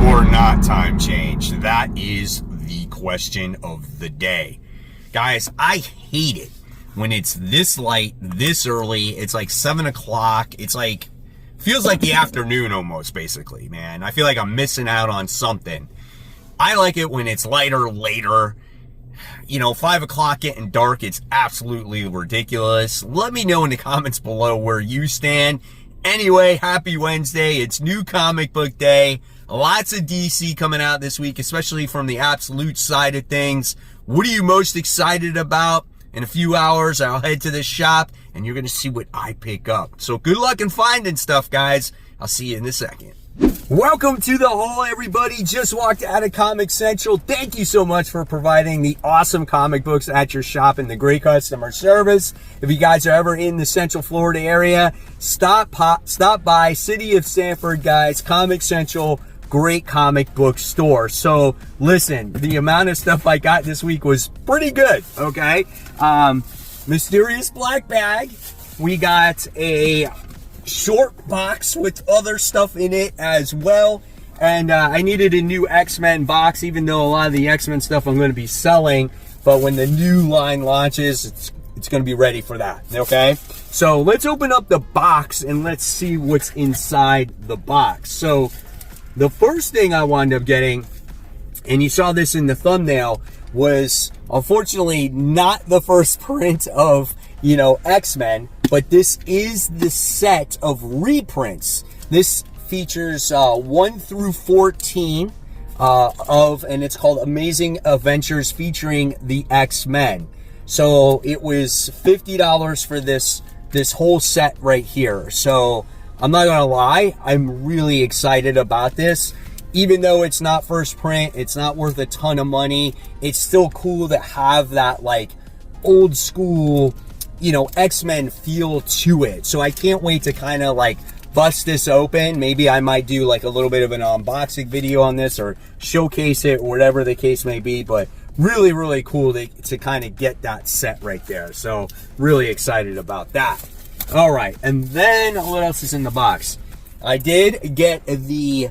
or not time change? That is the question of the day. Guys, I hate it when it's this light, this early. It's like 7 o'clock. It's like, feels like the afternoon almost, basically, man. I feel like I'm missing out on something. I like it when it's lighter, later. 5 o'clock getting dark, it's absolutely ridiculous. Let me know in the comments below where you stand. Anyway, happy Wednesday. It's new comic book day. Lots of DC coming out this week, especially from the absolute side of things. What are you most excited about? In a few hours, I'll head to the shop, and you're going to see what I pick up. So good luck in finding stuff, guys. I'll see you in a second. Welcome to the haul, everybody. Just walked out of Comic Central. Thank you so much for providing the awesome comic books at your shop and the great customer service. If you guys are ever in the Central Florida area, stop by City of Sanford, guys. Comic Central, great comic book store. So listen, the amount of stuff I got this week was pretty good, okay? Mysterious black bag. We got a short box with other stuff in it as well, and I needed a new X-Men box, even though a lot of the X-Men stuff I'm going to be selling, but when the new line launches, it's going to be ready for that, okay? So let's open up the box and let's see what's inside the box. So the first thing I wound up getting, and you saw this in the thumbnail, was unfortunately not the first print of X-Men, but this is the set of reprints. This features 1 through 14 and it's called Amazing Adventures featuring the X-Men. So it was $50 for this whole set right here. So I'm not gonna lie, I'm really excited about this. Even though it's not first print, it's not worth a ton of money, it's still cool to have that like old school X-Men feel to it. So I can't wait to kind of like bust this open. Maybe I might do like a little bit of an unboxing video on this or showcase it or whatever the case may be, but really, really cool to kind of get that set right there. So really excited about that. All right, and then what else is in the box? I did get the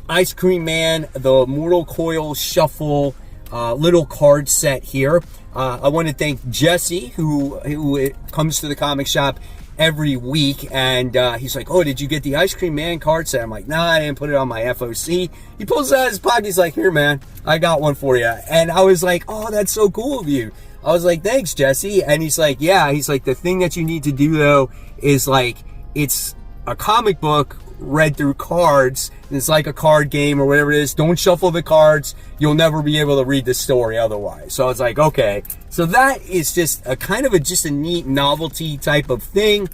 Ice Cream Man, the Mortal Coil Shuffle little card set here. I want to thank Jesse, who comes to the comic shop every week, and he's like, oh, did you get the Ice Cream Man card set? I'm like, nah, I didn't put it on my FOC. He pulls it out of his pocket. He's like, here, man, I got one for you. And I was like, oh, that's so cool of you. I was like, thanks, Jesse. And he's like, yeah. He's like, the thing that you need to do, though, is like, it's a comic book read through cards. It's like a card game or whatever it is. Don't shuffle the cards. You'll never be able to read the story otherwise. So I was like, okay. So that is just a kind of just a neat novelty type of thing.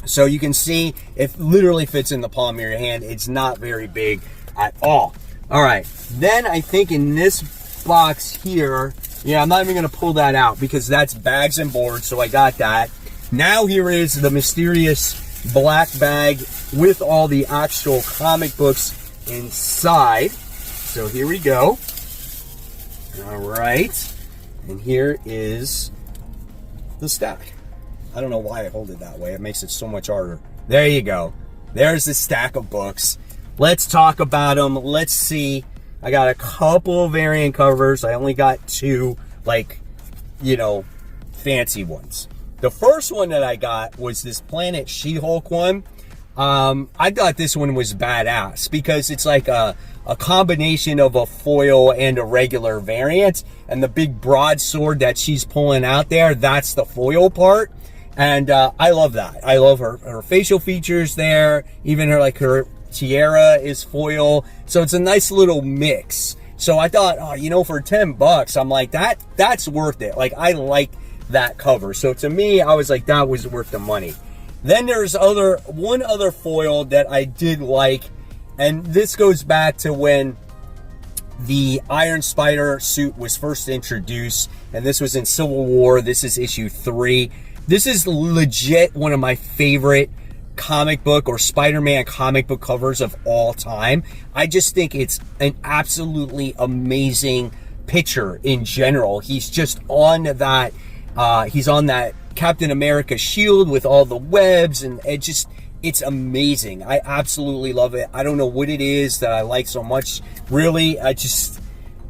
So you can see it literally fits in the palm of your hand. It's not very big at all. All right. Then I think in this box here, yeah, I'm not even going to pull that out because that's bags and boards. So I got that. Now here is the mysterious black bag with all the actual comic books inside. So here we go. All right, and here is the stack. I don't know why I hold it that way. It makes it so much harder. There you go. There's the stack of books. Let's talk about them. Let's see. I got a couple of variant covers. I only got 2, like, fancy ones. The first one that I got was this Planet She-Hulk one. I thought this one was badass because it's like a combination of a foil and a regular variant, and the big broadsword that she's pulling out there, that's the foil part. And I love that. I love her facial features there. Even her tiara is foil. So it's a nice little mix. So I thought, for $10, I'm like, that's worth it. Like, I like that cover. So to me, I was like, that was worth the money. Then there's one other foil that I did like, and this goes back to when the Iron Spider suit was first introduced, and this was in Civil War. This is issue 3. This is legit one of my favorite comic book or Spider-Man comic book covers of all time. I just think it's an absolutely amazing picture in general. He's just on that he's on that Captain America shield with all the webs, and It's amazing. I absolutely love it. I don't know what it is that I like so much. Really,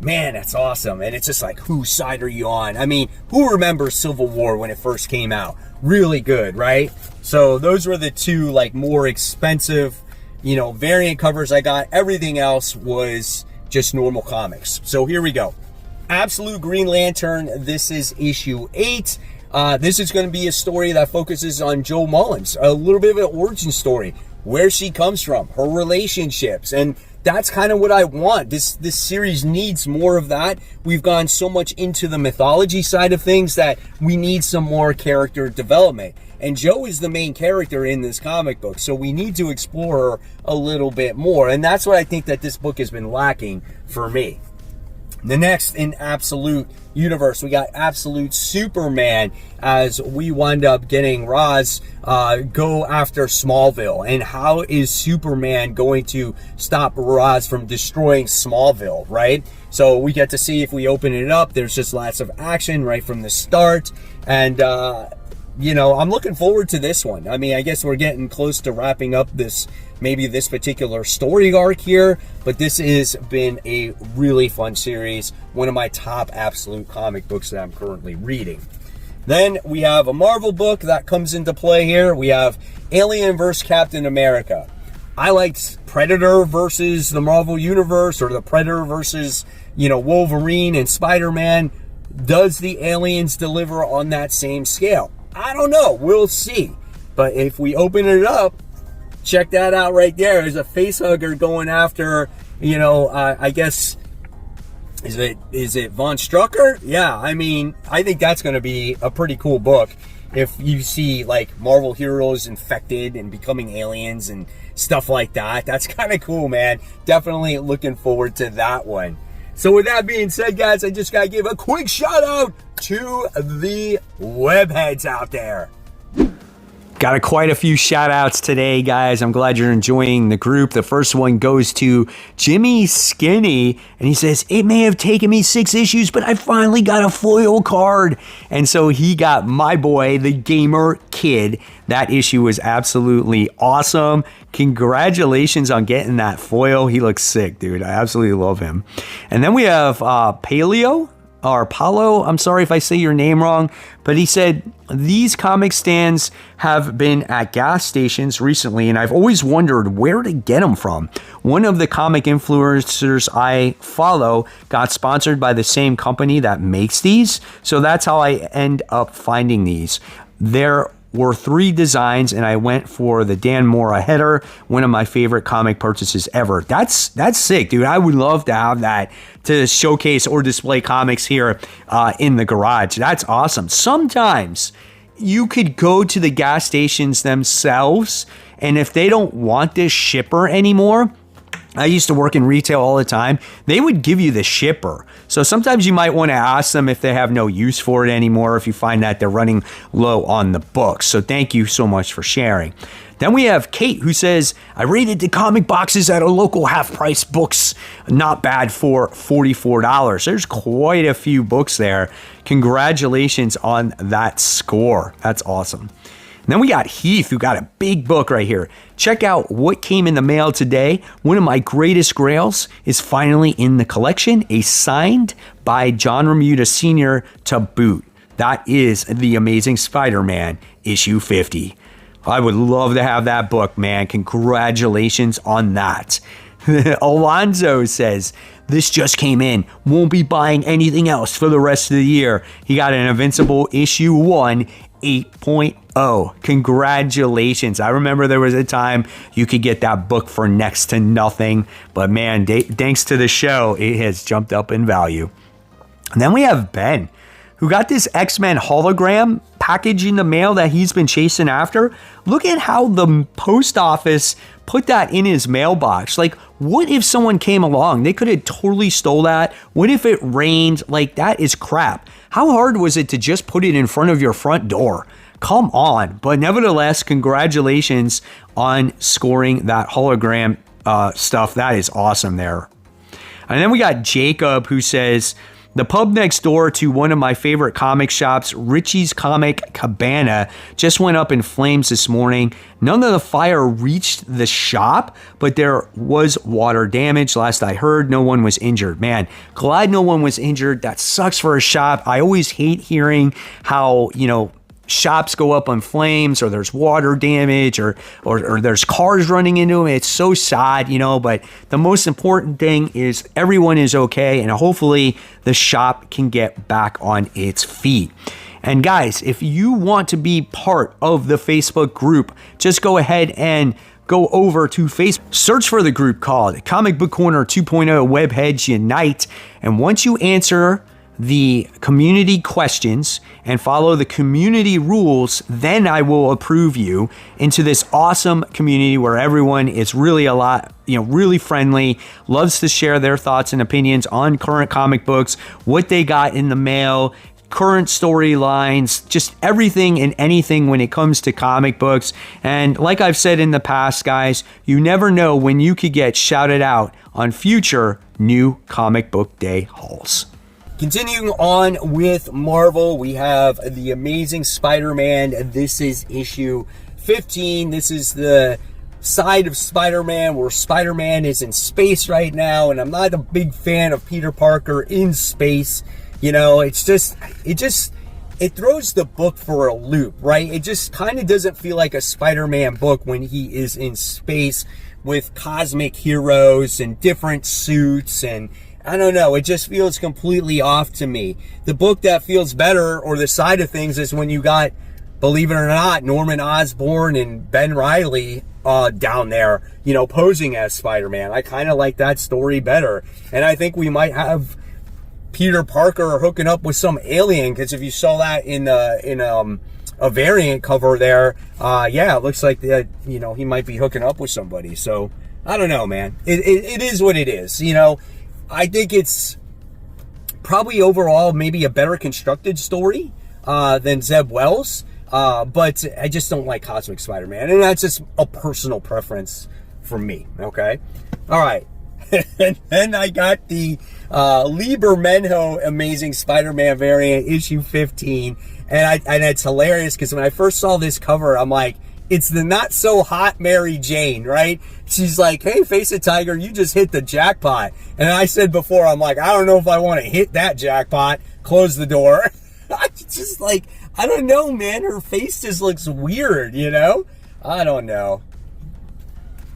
man, that's awesome. And it's just like, whose side are you on? I mean, who remembers Civil War when it first came out? Really good, right? So those were the two like more expensive, variant covers I got. Everything else was just normal comics. So here we go. Absolute Green Lantern. This is issue 8. This is going to be a story that focuses on Jo Mullins, a little bit of an origin story, where she comes from, her relationships, and that's kind of what I want. This series needs more of that. We've gone so much into the mythology side of things that we need some more character development. And Jo is the main character in this comic book, so we need to explore her a little bit more. And that's what I think that this book has been lacking for me. The next in Absolute Universe, we got Absolute Superman, as we wind up getting Ra's go after Smallville. And how is Superman going to stop Ra's from destroying Smallville, right? So we get to see, if we open it up, there's just lots of action right from the start. And, I'm looking forward to this one. I mean, I guess we're getting close to wrapping up this particular story arc here, but this has been a really fun series. One of my top Absolute comic books that I'm currently reading. Then we have a Marvel book that comes into play here. We have Alien vs. Captain America. I liked Predator versus the Marvel Universe, or the Predator versus, Wolverine and Spider-Man. Does the Aliens deliver on that same scale? I don't know. We'll see. But if we open it up, check that out right there. There's a face hugger going after, I guess, is it Von Strucker? Yeah, I mean, I think that's going to be a pretty cool book. If you see like Marvel heroes infected and becoming aliens and stuff like that, that's kind of cool, man. Definitely looking forward to that one. So with that being said, guys, I just got to give a quick shout out to the webheads out there. Got quite a few shout outs today, guys. I'm glad you're enjoying the group. The first one goes to Jimmy Skinny, and he says, it may have taken me 6 issues, but I finally got a foil card. And so he got my boy, the Gamer Kid. That issue was absolutely awesome. Congratulations on getting that foil. He looks sick, dude. I absolutely love him. And then we have Paulo, I'm sorry if I say your name wrong, but he said, these comic stands have been at gas stations recently, and I've always wondered where to get them from. One of the comic influencers I follow got sponsored by the same company that makes these, so that's how I end up finding these. There were 3 designs, and I went for the Dan Mora header, one of my favorite comic purchases ever. That's sick, dude. I would love to have that to showcase or display comics here in the garage. That's awesome. Sometimes you could go to the gas stations themselves, and if they don't want this shipper anymore, I used to work in retail all the time, they would give you the shipper. So sometimes you might want to ask them if they have no use for it anymore, if you find that they're running low on the books. So thank you so much for sharing. Then we have Kate, who says, I rated the comic boxes at a local half-price books. Not bad for $44. There's quite a few books there. Congratulations on that score. That's awesome. And then we got Heath, who got a big book right here. Check out what came in the mail today. One of my greatest grails is finally in the collection, a signed by John Romita Sr. to boot. That is The Amazing Spider-Man, issue 50. I would love to have that book, man. Congratulations on that. Alonzo says, this just came in. Won't be buying anything else for the rest of the year. He got an Invincible issue 1, 8.0. Congratulations. I remember there was a time you could get that book for next to nothing, but man, thanks to the show, it has jumped up in value. And then we have Ben, who got this X-Men hologram package in the mail that he's been chasing after. Look at how the post office put that in his mailbox. Like, what if someone came along? They could have totally stole that. What if it rained? Like, that is crap. How hard was it to just put it in front of your front door? Come on. But nevertheless, congratulations on scoring that hologram stuff. That is awesome there. And then we got Jacob, who says, The pub next door to one of my favorite comic shops, Richie's Comic Cabana, just went up in flames this morning. None of the fire reached the shop, but there was water damage. Last I heard, no one was injured. Man, glad no one was injured. That sucks for a shop. I always hate hearing how, shops go up on flames, or there's water damage, or there's cars running into them. It's so sad, but the most important thing is everyone is okay, and hopefully the shop can get back on its feet. And guys, if you want to be part of the Facebook group, just go ahead and go over to Facebook, search for the group called Comic Book Corner 2.0 Webheads Unite, and once you answer the community questions and follow the community rules, then I will approve you into this awesome community where everyone is really really friendly, loves to share their thoughts and opinions on current comic books, what they got in the mail, current storylines, just everything and anything when it comes to comic books. And like I've said in the past, guys, you never know when you could get shouted out on future New Comic Book Day hauls. Continuing on with Marvel, we have The Amazing Spider-Man. This is issue 15. This is the side of Spider-Man where Spider-Man is in space right now, and I'm not a big fan of Peter Parker in space. It throws the book for a loop, right? It just kind of doesn't feel like a Spider-Man book when he is in space with cosmic heroes and different suits, and I don't know, it just feels completely off to me. The book that feels better, or the side of things, is when you got, believe it or not, Norman Osborn and Ben Reilly down there, posing as Spider-Man. I kind of like that story better. And I think we might have Peter Parker hooking up with some alien, because if you saw that in a variant cover there, it looks like that, he might be hooking up with somebody. So I don't know, man. It is what it is. I think it's probably overall maybe a better constructed story than Zeb Wells, but I just don't like Cosmic Spider-Man, and that's just a personal preference for me, okay? All right. And then I got the Lieber Menho Amazing Spider-Man variant, issue 15, and it's hilarious because when I first saw this cover, I'm like, it's the not so hot Mary Jane, right? She's like, hey, Face a Tiger, you just hit the jackpot. And I said before, I'm like, I don't know if I want to hit that jackpot. Close the door. I just like, I don't know, man. Her face just looks weird, I don't know.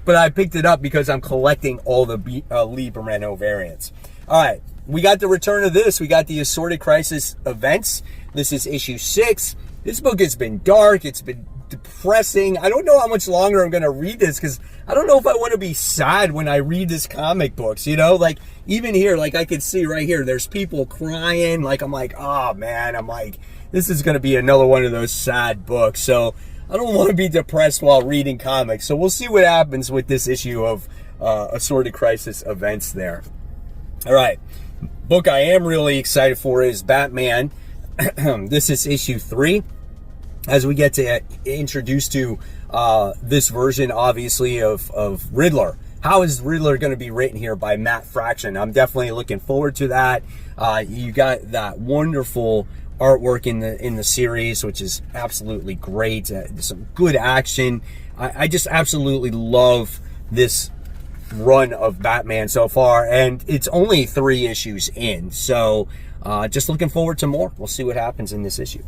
But I picked it up because I'm collecting all the Lee Barreno variants. All right, we got the return of this. We got the Assorted Crisis events. This is issue 6. This book has been dark. It's been depressing. I don't know how much longer I'm going to read this, because I don't know if I want to be sad when I read this comic books, like even here, like I can see right here, there's people crying. Like, I'm like, oh man, I'm like, this is going to be another one of those sad books. So I don't want to be depressed while reading comics. So we'll see what happens with this issue of Assorted Crisis events there. All right. Book I am really excited for is Batman. This is issue 3. As we get to introduced to this version, obviously, of Riddler. How is Riddler going to be written here by Matt Fraction? I'm definitely looking forward to that. You got that wonderful artwork in the series, which is absolutely great. Some good action. I just absolutely love this run of Batman so far, and it's only 3 issues in. So just looking forward to more. We'll see what happens in this issue.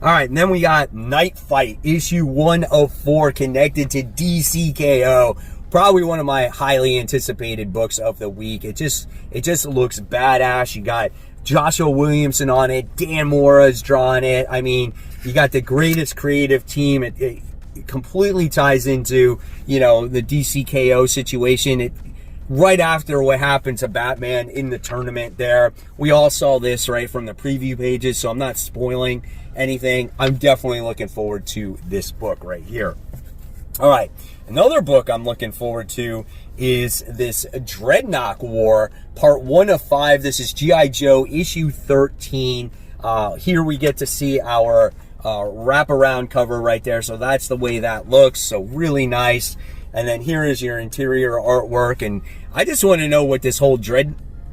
All right, and then we got Night Fight, issue 1 of 4, connected to DCKO. Probably one of my highly anticipated books of the week. It just looks badass. You got Joshua Williamson on it. Dan Mora's drawing it. I mean, you got the greatest creative team. It completely ties into, the DCKO situation. Right after what happened to Batman in the tournament there. We all saw this, right, from the preview pages, so I'm not spoiling anything. I'm definitely looking forward to this book right here. All right, another book I'm looking forward to is this Dreadnought War, part 1 of 5. This is G.I. Joe, issue 13. Here we get to see our wraparound cover right there, so that's the way that looks, so really nice. And then here is your interior artwork, and I just want to know what this whole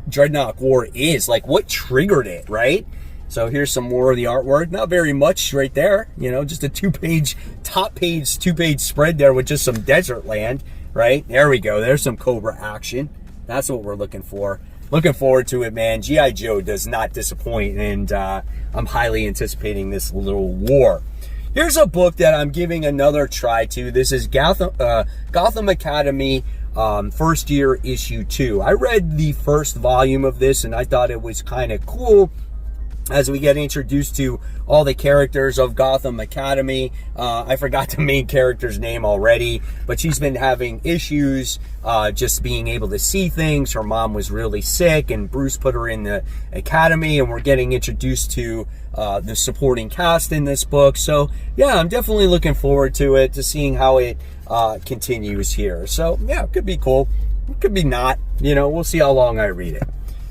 Dreadnought War is. Like, what triggered it, right? So here's some more of the artwork. Not very much right there, you know, just a top page, two-page spread there with just some desert land, right? There we go. There's some Cobra action. That's what we're looking for. Looking forward to it, man. G.I. Joe does not disappoint, and I'm highly anticipating this little war. Here's a book that I'm giving another try to. This is Gotham Academy first year issue 2. I read the first volume of this, and I thought it was kind of cool as we get introduced to all the characters of Gotham Academy. I forgot the main character's name already, but she's been having issues just being able to see things. Her mom was really sick, and Bruce put her in the academy, and we're getting introduced to the supporting cast in this book. So yeah, I'm definitely looking forward to it, to seeing how it continues here. So yeah, it could be cool. It could be not. You know, we'll see how long I read it.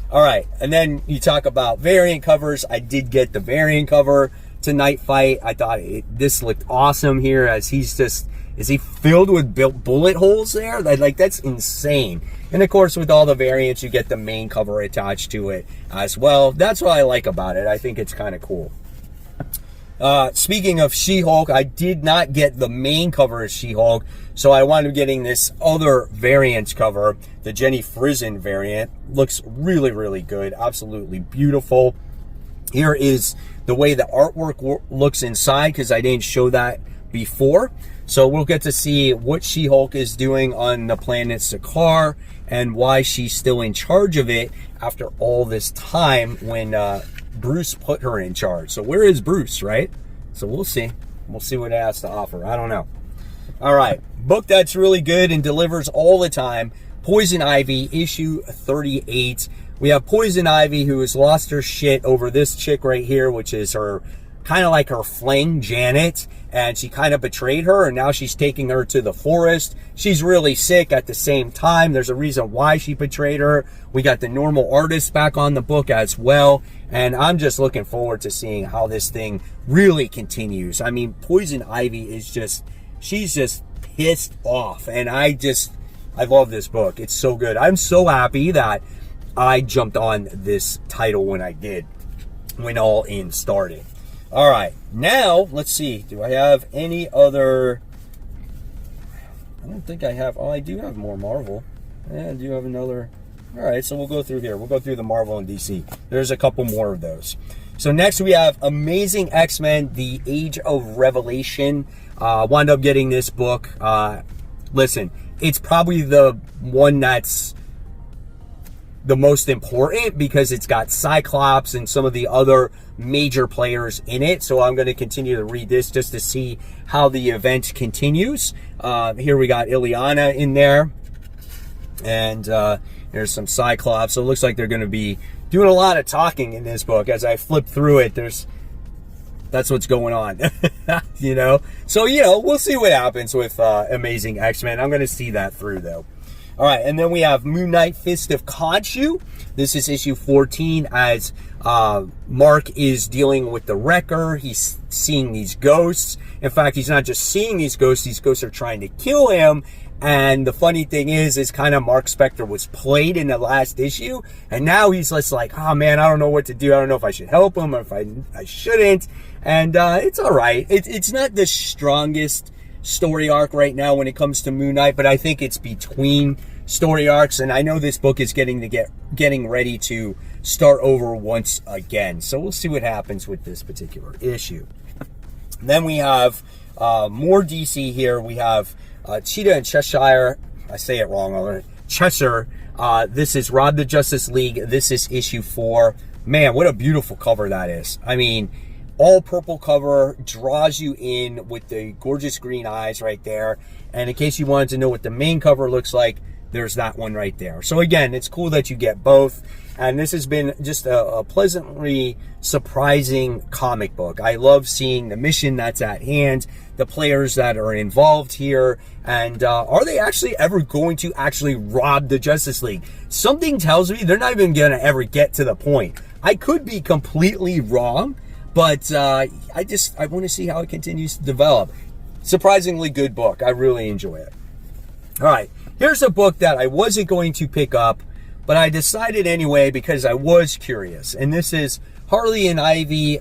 All right, and then you talk about variant covers. I did get the variant cover to Night Fight. I thought this looked awesome here, as is he filled with bullet holes there? Like, that's insane. And of course, with all the variants, you get the main cover attached to it as well. That's what I like about it. I think it's kind of cool. Speaking of She-Hulk, I did not get the main cover of She-Hulk, so I wound up getting this other variant cover, the Jenny Frison variant. Looks really, really good. Absolutely beautiful. Here is the way the artwork looks inside, because I didn't show that before. So we'll get to see what She-Hulk is doing on the planet Sakaar, and why she's still in charge of it after all this time when Bruce put her in charge. So where is Bruce, right? So we'll see. We'll see what it has to offer. I don't know. All right. Book that's really good and delivers all the time. Poison Ivy, issue 38. We have Poison Ivy, who has lost her shit over this chick right here, which is her, kind of like her fling, Janet. And she kind of betrayed her, and now she's taking her to the forest. She's really sick at the same time. There's a reason why she betrayed her. We got the normal artist back on the book as well. And I'm just looking forward to seeing how this thing really continues. I mean, Poison Ivy is just, she's just pissed off. And I love this book. It's so good. I'm so happy that I jumped on this title when I did, when All In started. All right, now let's see. Do I have any other? I don't think I have. Oh, I do have more Marvel. Yeah, I do have another. All right, so we'll go through here. We'll go through the Marvel and DC. There's a couple more of those. So next we have Amazing X-Men: The Age of Revelation. Wound up getting this book. Listen, it's probably the one that's the most important, because it's got Cyclops and some of the other major players in it. So I'm going to continue to read this just to see how the event continues. Here we got Ileana in there, and there's some Cyclops. So it looks like they're going to be doing a lot of talking in this book. As I flip through it, that's what's going on. You know, so we'll see what happens with Amazing X-Men. I'm going to see that through though. All right, and then we have Moon Knight Fist of Khonshu. This is issue 14, as Mark is dealing with the Wrecker. He's seeing these ghosts. In fact, he's not just seeing these ghosts are trying to kill him. And the funny thing is kind of Mark Spector was played in the last issue, and now he's just like, oh man, I don't know what to do. I don't know if I should help him or if I shouldn't. And it's all right. It's not the strongest story arc right now when it comes to Moon Knight, but I think it's between story arcs, and I know this book is getting ready to start over once again. So we'll see what happens with this particular issue. Then we have more DC here. We have Cheetah and Cheshire. I say it wrong already. Cheshire. This is Rob the Justice League. This is issue 4. Man, what a beautiful cover that is. I mean, all purple cover, draws you in with the gorgeous green eyes right there. And in case you wanted to know what the main cover looks like, there's that one right there. So again, it's cool that you get both. And this has been just a pleasantly surprising comic book. I love seeing the mission that's at hand, the players that are involved here, and are they actually ever going to actually rob the Justice League? Something tells me they're not even going to ever get to the point. I could be completely wrong, but I want to see how it continues to develop. Surprisingly good book. I really enjoy it. All right, here's a book that I wasn't going to pick up, but I decided anyway because I was curious. And this is Harley and Ivy,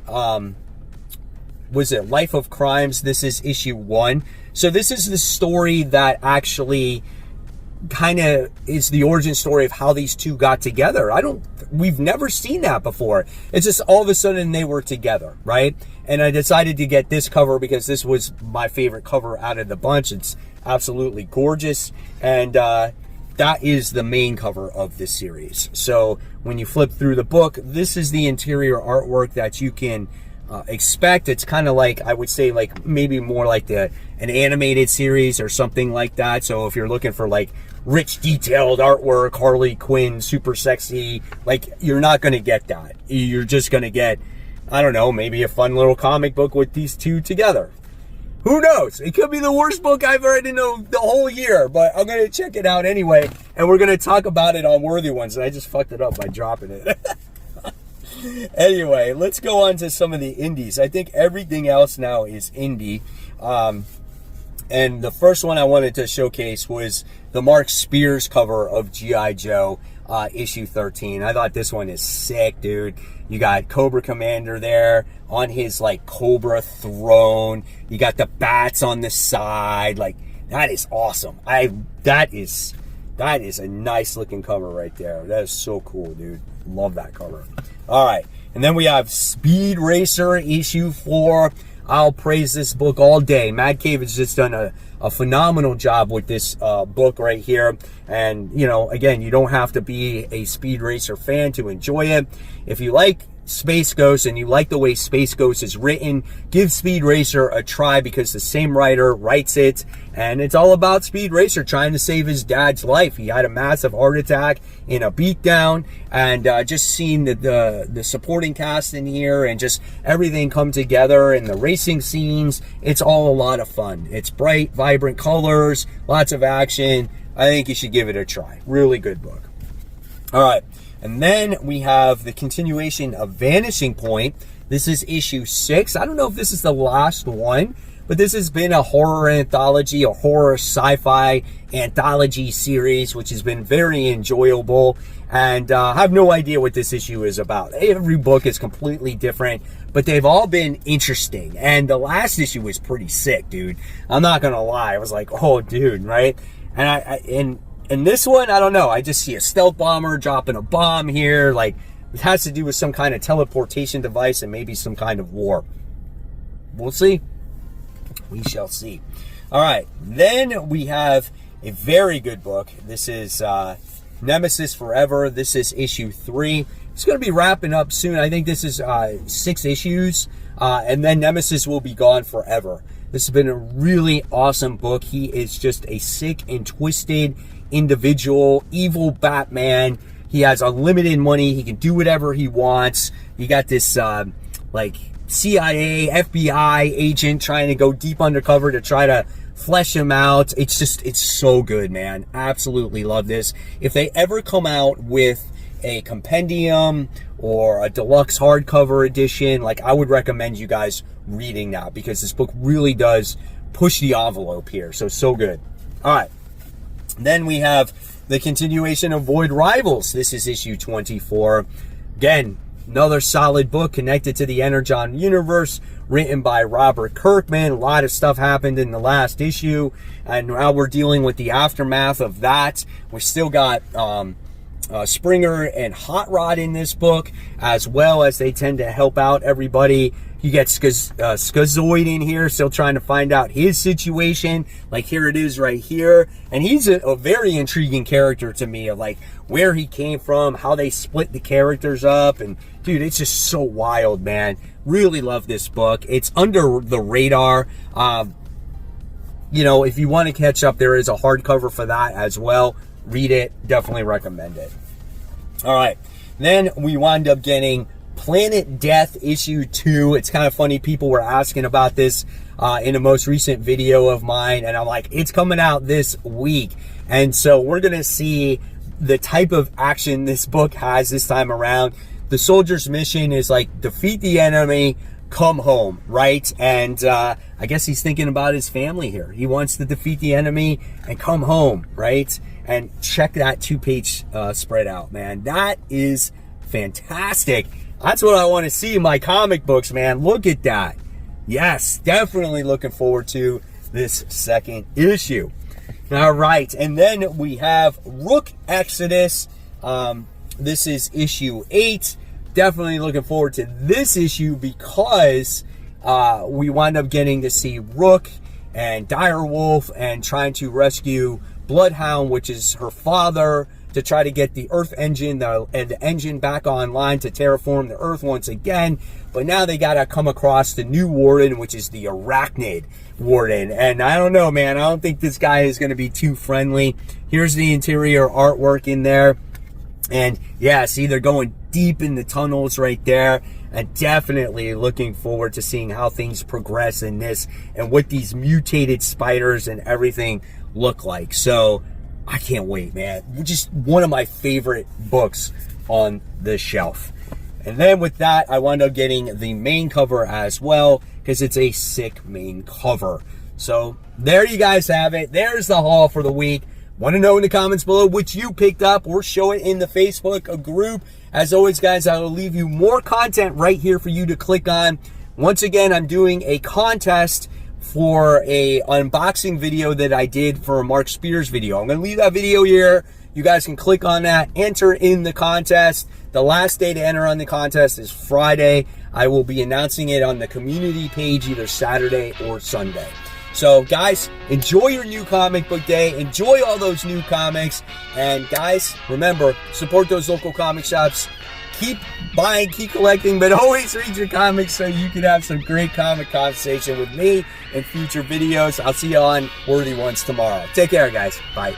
was it Life of Crimes? This is issue 1. So this is the story that actually kind of is the origin story of how these two got together. We've never seen that before. It's just all of a sudden they were together, right? And I decided to get this cover because this was my favorite cover out of the bunch. It's absolutely gorgeous. And that is the main cover of this series. So when you flip through the book, this is the interior artwork that you can expect. It's kind of like, I would say, like maybe more like an animated series or something like that. So if you're looking for like rich, detailed artwork, Harley Quinn, super sexy, like you're not going to get that. You're just going to get, I don't know, maybe a fun little comic book with these two together. Who knows? It could be the worst book I've read in the whole year, but I'm going to check it out anyway, and we're going to talk about it on Worthy Ones, and I just fucked it up by dropping it. Anyway, let's go on to some of the indies. I think everything else now is indie. And the first one I wanted to showcase was the Mark Spears cover of G.I. Joe issue 13. I thought this one is sick, dude. You got Cobra Commander there on his like Cobra throne. You got the bats on the side. Like, that is awesome. That is a nice looking cover right there. That is so cool, dude. Love that cover. All right, and then we have Speed Racer issue 4. I'll praise this book all day. Mad Cave has just done a phenomenal job with this book right here. And, you know, again, you don't have to be a Speed Racer fan to enjoy it. If you like Space Ghost and you like the way Space Ghost is written, give Speed Racer a try because the same writer writes it. And it's all about Speed Racer trying to save his dad's life. He had a massive heart attack in a beatdown, and just seeing the supporting cast in here and just everything come together and the racing scenes, it's all a lot of fun. It's bright, vibrant colors, lots of action. I think you should give it a try. Really good book. All right. And then we have the continuation of Vanishing Point. This is issue 6. I don't know if this is the last one, but this has been a horror anthology, a horror sci-fi anthology series, which has been very enjoyable. And I have no idea what this issue is about. Every book is completely different, but they've all been interesting. And the last issue was pretty sick, dude. I'm not going to lie. I was like, oh, dude, right? And this one, I don't know. I just see a stealth bomber dropping a bomb here. Like, it has to do with some kind of teleportation device and maybe some kind of war. We'll see. We shall see. All right. Then we have a very good book. This is Nemesis Forever. This is issue 3. It's going to be wrapping up soon. I think this is 6 issues. And then Nemesis will be gone forever. This has been a really awesome book. He is just a sick and twisted individual, evil Batman. He has unlimited money. He can do whatever he wants. You got this like CIA, FBI agent trying to go deep undercover to try to flesh him out. It's so good, man. Absolutely love this. If they ever come out with a compendium or a deluxe hardcover edition, like, I would recommend you guys reading that because this book really does push the envelope here. So good. All right. Then we have the continuation of Void Rivals. This is issue 24. Again, another solid book connected to the Energon universe, written by Robert Kirkman. A lot of stuff happened in the last issue, and now we're dealing with the aftermath of that. We still got Springer and Hot Rod in this book, as well as they tend to help out everybody. You get Skazoid in here, still trying to find out his situation. Like, here it is right here. And he's a very intriguing character to me, of like where he came from, how they split the characters up. And dude, it's just so wild, man. Really love this book. It's under the radar. You know, if you want to catch up, there is a hardcover for that as well. Read it. Definitely recommend it. All right. Then we wind up getting Planet Death issue 2. It's kind of funny. People were asking about this in a most recent video of mine, and I'm like, it's coming out this week. And so we're going to see the type of action this book has this time around. The soldier's mission is like, defeat the enemy, come home, right? And I guess he's thinking about his family here. He wants to defeat the enemy and come home, right? and check that 2-page spread out, man. That is fantastic. That's what I want to see in my comic books, man. Look at that. Yes, definitely looking forward to this second issue. All right, and then we have Rook Exodus. This is issue 8. Definitely looking forward to this issue because we wind up getting to see Rook and Direwolf and trying to rescue Bloodhound, which is her father, to try to get the Earth engine, the engine back online to terraform the Earth once again. But now they got to come across the new warden, which is the Arachnid warden. And I don't know, man. I don't think this guy is going to be too friendly. Here's the interior artwork in there. And yeah, see, they're going deep in the tunnels right there. And definitely looking forward to seeing how things progress in this and what these mutated spiders and everything look like. So I can't wait, man. Just one of my favorite books on the shelf. And then with that, I wound up getting the main cover as well because it's a sick main cover. So there you guys have it. There's the haul for the week. Want to know in the comments below which you picked up, or show it in the Facebook group. As always, guys, I will leave you more content right here for you to click on. Once again, I'm doing a contest for a unboxing video that I did for a Mark Spears video. I'm going to leave that video here. You guys can click on that, enter in the contest. The last day to enter on the contest is Friday. I will be announcing it on the community page either Saturday or Sunday. So guys, enjoy your new comic book day. Enjoy all those new comics. And guys, remember, support those local comic shops. Keep buying, keep collecting, but always read your comics so you can have some great comic conversation with me in future videos. I'll see you on Worthy Ones tomorrow. Take care, guys. Bye.